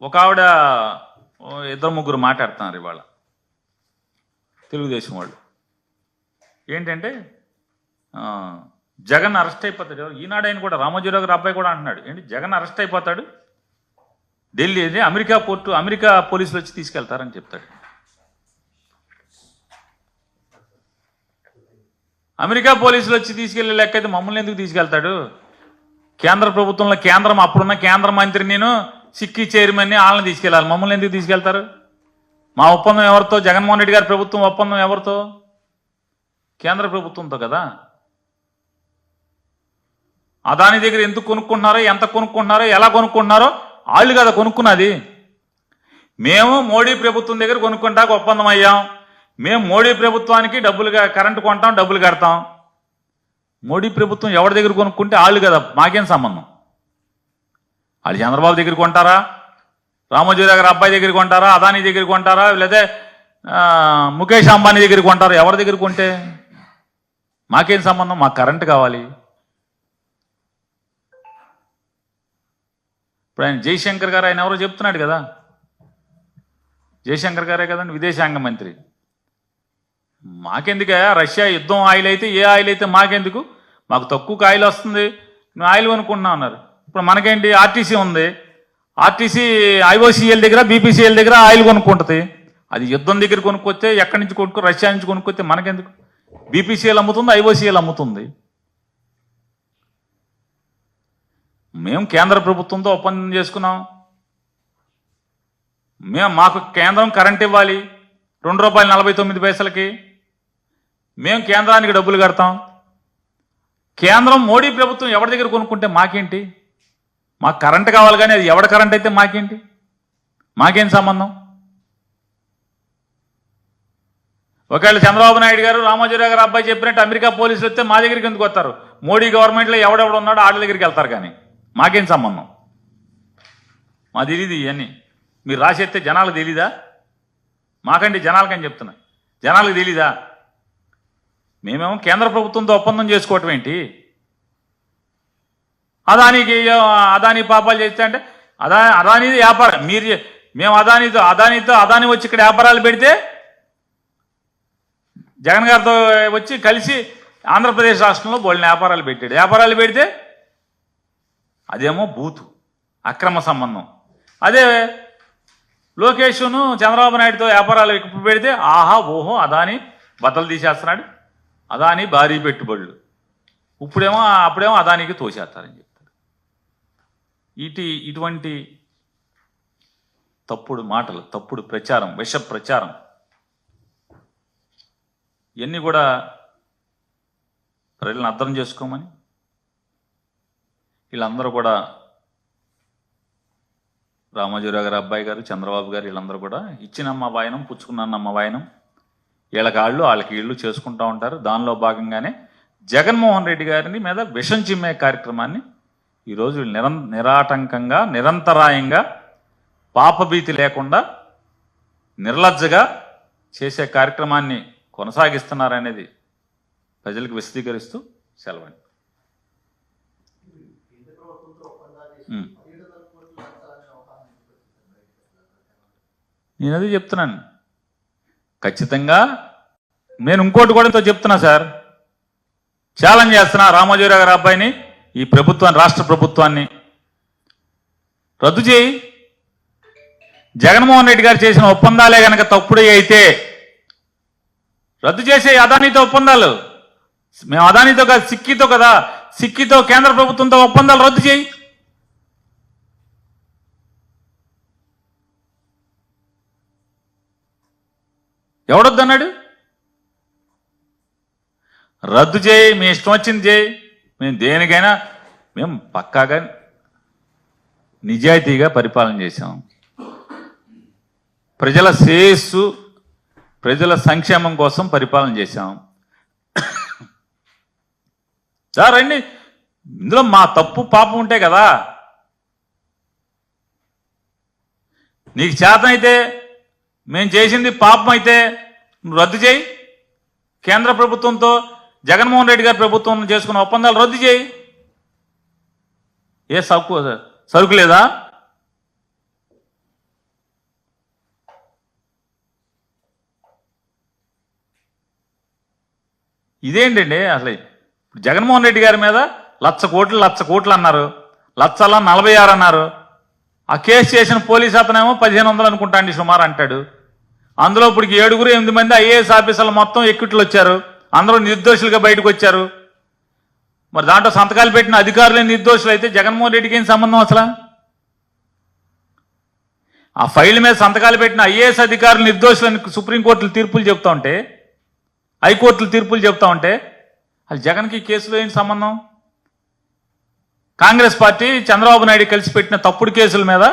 ఒక ఆవిడ ఇద్దరు ముగ్గురు మాట్లాడుతున్నారు ఇవాళ తెలుగుదేశం వాళ్ళు. ఏంటంటే జగన్ అరెస్ట్ అయిపోతాడు. ఈనాడు ఆయన కూడా రామోజీరావు గారు అబ్బాయి కూడా అంటున్నాడు, ఏంటి జగన్ అరెస్ట్ అయిపోతాడు, ఢిల్లీ అమెరికా పోలీసులు వచ్చి తీసుకెళ్తారని చెప్తాడు. అమెరికా పోలీసులు వచ్చి తీసుకెళ్లే లెక్క అయితే మమ్మల్ని ఎందుకు తీసుకెళ్తాడు? కేంద్ర ప్రభుత్వంలో అప్పుడున్న కేంద్ర మంత్రి నేను సిక్కీ చైర్మన్ని వాళ్ళని తీసుకెళ్ళాలి, మమ్మల్ని ఎందుకు తీసుకెళ్తారు? మా ఒప్పందం ఎవరితో? జగన్మోహన్ రెడ్డి గారి ప్రభుత్వం ఒప్పందం ఎవరితో? కేంద్ర ప్రభుత్వంతో కదా. అదాని దగ్గర ఎందుకు కొనుక్కుంటున్నారో, ఎంత కొనుక్కుంటున్నారో, ఎలా కొనుక్కుంటున్నారో వాళ్ళు కదా కొనుక్కున్నది. మేము మోడీ ప్రభుత్వం దగ్గర కొనుక్కుంటాక ఒప్పందం అయ్యాం. మేము మోడీ ప్రభుత్వానికి కరెంటు కొంటాం, డబ్బులు కడతాం. మోడీ ప్రభుత్వం ఎవరి దగ్గర కొనుక్కుంటే వాళ్ళు కదా, మాకేం సంబంధం? వాళ్ళు చంద్రబాబు దగ్గర కొంటారా, రామోజీరావు గారి అబ్బాయి దగ్గర కొంటారా, అదానీ దగ్గర కొంటారా, లేదా ముఖేష్ అంబానీ దగ్గర కొంటారా? ఎవరి దగ్గర కొంటే మాకేం సంబంధం? మాకు కరెంటు కావాలి. ఇప్పుడు ఆయన జయశంకర్ గారు, ఆయన ఎవరో చెప్తున్నాడు కదా, జయశంకర్ గారే కదండి విదేశాంగ మంత్రి. మాకెందుకు? రష్యా యుద్ధం ఆయిల్ అయితే ఏ ఆయిల్ అయితే మాకెందుకు? మాకు తక్కువ ఆయిల్ వస్తుంది, మేము ఆయిల్ కొనుక్కుంటున్నాం అన్నారు. ఇప్పుడు మనకేంటి, ఆర్టీసీ ఉంది, ఆర్టీసీ ఐఓసీఎల్ దగ్గర బీపీసీఎల్ దగ్గర ఆయిల్ కొనుక్కుంటుంది. అది యుద్ధం దగ్గర కొనుక్కొస్తే ఎక్కడి నుంచి రష్యా నుంచి కొనుక్కొస్తే మనకెందుకు? బీపీసీఎల్ అమ్ముతుంది, ఐఓసీఎల్ అమ్ముతుంది. మేము కేంద్ర ప్రభుత్వంతో ఒప్పందం చేసుకున్నాం. మాకు కేంద్రం కరెంట్ ఇవ్వాలి ₹2.49. మేము కేంద్రానికి డబ్బులు కడతాం. కేంద్రం మోడీ ప్రభుత్వం ఎవరి దగ్గర కొనుక్కుంటే మాకేంటి? మాకు కరెంటు కావాలి, కానీ అది ఎవడ కరెంట్ అయితే మాకేంటి? మాకేం సంబంధం? ఒకవేళ చంద్రబాబు నాయుడు గారు, రామోజీరావు గారు అబ్బాయి చెప్పినట్టు అమెరికా పోలీసులు వస్తే మా దగ్గరికి ఎందుకు వస్తారు? మోడీ గవర్నమెంట్లో ఎవడెవడు ఉన్నాడో వాళ్ళ దగ్గరికి వెళ్తారు, కానీ మాకేం సంబంధం? మా తెలీదు ఇవన్నీ. మీరు రాసేస్తే జనాలకు తెలీదా? మాకండి జనాలకని చెప్తున్నా, జనాలకు తెలీదా? మేమేమో కేంద్ర ప్రభుత్వంతో ఒప్పందం చేసుకోవటం ఏంటి? అదానీ పాపాలు చేస్తే అంటే అదానీది వ్యాపారం. మేము అదానీ వచ్చి ఇక్కడ వ్యాపారాలు పెడితే, జగన్ గారితో వచ్చి కలిసి ఆంధ్రప్రదేశ్ రాష్ట్రంలో బోల్ని వ్యాపారాలు పెట్టాడు. వ్యాపారాలు పెడితే అదేమో బూతు, అక్రమ సంబంధం. అదే లోకేష్ను చంద్రబాబు నాయుడుతో వ్యాపారాలు ఎక్కువ పెడితే ఆహా ఓహో అదానీ బట్టలు తీసేస్తున్నాడు, అదానీ భారీ పెట్టుబడులు, అప్పుడేమో అదానీకి తోసేస్తారని చెప్తారు. ఇటువంటి తప్పుడు మాటలు, తప్పుడు ప్రచారం, విష ప్రచారం, ఇవన్నీ కూడా ప్రజలను అర్థం చేసుకోమని వీళ్ళందరూ కూడా, రామోజీరావు గారి అబ్బాయి గారు, చంద్రబాబు గారు, వీళ్ళందరూ కూడా ఇచ్చినమ్మ వాయనం పుచ్చుకున్నమ్మ వాయనం, వీళ్ళకాళ్ళు వాళ్ళకి ఇళ్ళు చేసుకుంటూ ఉంటారు. దానిలో భాగంగానే జగన్మోహన్ రెడ్డి గారిని మీద విషం చిమ్మే కార్యక్రమాన్ని ఈరోజు నిరాటంకంగా, నిరంతరాయంగా, పాపభీతి లేకుండా, నిర్లజ్జగా చేసే కార్యక్రమాన్ని కొనసాగిస్తున్నారనేది ప్రజలకు విశదీకరిస్తూ సెలవండి. నేను అది చెప్తున్నాను. ఖచ్చితంగా నేను ఇంకోటి కూడా చెప్తున్నా సార్, ఛాలెంజ్ చేస్తున్నా రామోజీరావు గారి అబ్బాయిని, ఈ ప్రభుత్వాన్ని, రాష్ట్ర ప్రభుత్వాన్ని రద్దు చేయి. జగన్మోహన్ రెడ్డి గారు చేసిన ఒప్పందాలే కనుక తప్పుడే అయితే రద్దు చేసే. అదానీతో ఒప్పందాలు, మేము అదానీతో కాదు సిక్కీతో కదా, సిక్కీతో కేంద్ర ప్రభుత్వంతో ఒప్పందాలు రద్దు చేయి. ఎవడొద్దన్నాడు? రద్దు చేయి, మీ ఇష్టం వచ్చింది చేయి. మేము దేనికైనా మేము పక్కాగా నిజాయితీగా పరిపాలన చేశాం. ప్రజల శ్రేయస్సు, ప్రజల సంక్షేమం కోసం పరిపాలన చేశాం. సార్ రండి, ఇందులో మా తప్పు పాపం ఉంటే కదా. నీకు చేతనైతే, మేము చేసింది పాపం అయితే నువ్వు రద్దు చేయి. కేంద్ర ప్రభుత్వంతో జగన్మోహన్ రెడ్డి గారి ప్రభుత్వం చేసుకున్న ఒప్పందాలు రద్దు చేయి. ఏ సరుకు లేదా? ఇదేంటండి అసలు? జగన్మోహన్ రెడ్డి గారి మీద 1,00,00,000 కోట్లు అన్నారు, 1,46 అన్నారు. ఆ కేసు చేసిన పోలీస్ అతనేమో 1,500 అనుకుంటా అండి సుమారు అంటాడు. అందులో ఇప్పుడు 7-8 మంది ఐఏఎస్ ఆఫీసర్లు మొత్తం ఎక్విట్లు వచ్చారు, అందరూ నిర్దోషులుగా బయటకు వచ్చారు. మరి దాంట్లో సంతకాలు పెట్టిన అధికారులే నిర్దోషులు అయితే జగన్మోహన్ రెడ్డికి ఏం సంబంధం అసలు? ఆ ఫైల్ మీద సంతకాలు పెట్టిన ఐఏఎస్ అధికారులు నిర్దోషులని సుప్రీంకోర్టులు తీర్పులు చెప్తా ఉంటే, హైకోర్టులు తీర్పులు చెప్తా ఉంటే అది జగన్కి కేసులో ఏంటి సంబంధం? కాంగ్రెస్ పార్టీ చంద్రబాబు నాయుడు కలిసి పెట్టిన తప్పుడు కేసుల మీద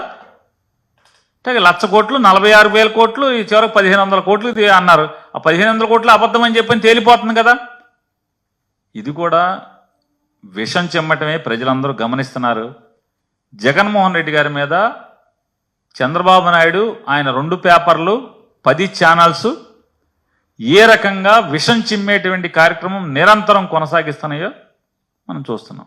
1,00,000 కోట్లు, 46,000 కోట్లు, ఈ చివరకు 1,500 కోట్లు అన్నారు. ఆ 1,500 కోట్లు అబద్ధం అని చెప్పని తేలిపోతుంది కదా. ఇది కూడా విషం చెమ్మటమే ప్రజలందరూ గమనిస్తున్నారు. జగన్మోహన్ రెడ్డి గారి మీద చంద్రబాబు నాయుడు, ఆయన 2 పేపర్లు, 10 ఛానల్స్ ఏ రకంగా విషం చిమ్మేటువంటి కార్యక్రమం నిరంతరం కొనసాగిస్తున్నాయో మనం చూస్తున్నాం.